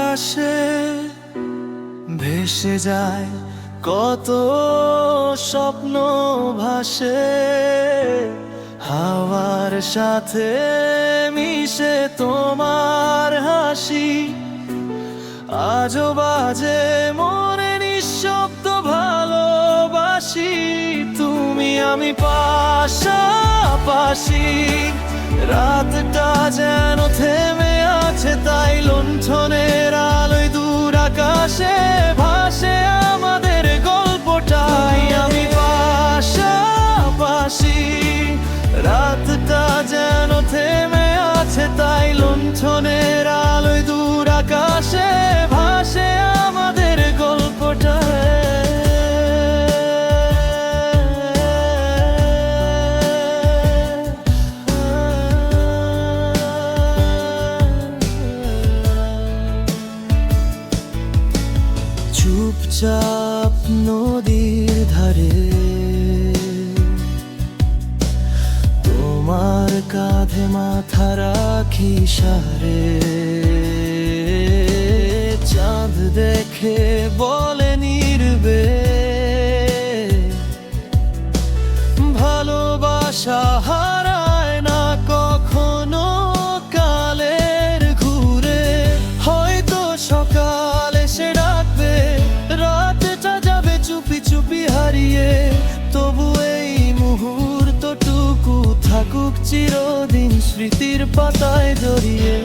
আকাশে ভেসে যায় কত স্বপ্ন ভাসে, হাওয়ার সাথে মিশে তোমার হাসি। আজও বাজে মনে নিঃশব্দ ভালোবাসি, তুমি আমি পাশাপাশি। রাতটা যেন থেমে আছে, তাই লণ্ঠনের আলোয় দূর আকাশে ভাসে আমাদের গল্পটাই। আমি পাশাপাশি, রাতটা যেন থেমে আছে, তাই লণ্ঠনের আলোয় দূর আকাশে ভাসে আমাদের গল্পটাই। চুপচাপ নদীর ধারে তোমার কাঁধে মাথা রাখি সারে, চাঁদ দেখে বলে নির্বে ভালোবাসা হারায় না কখনো কালের ঘুরে। হয়তো সকাল এসে ডাকবে, রাতটা যাবে চুপি চুপি হারিয়ে, তবু এই মুহূর্তটুকু থাকুক চিরদিন স্মৃতির পাতায় জড়িয়ে।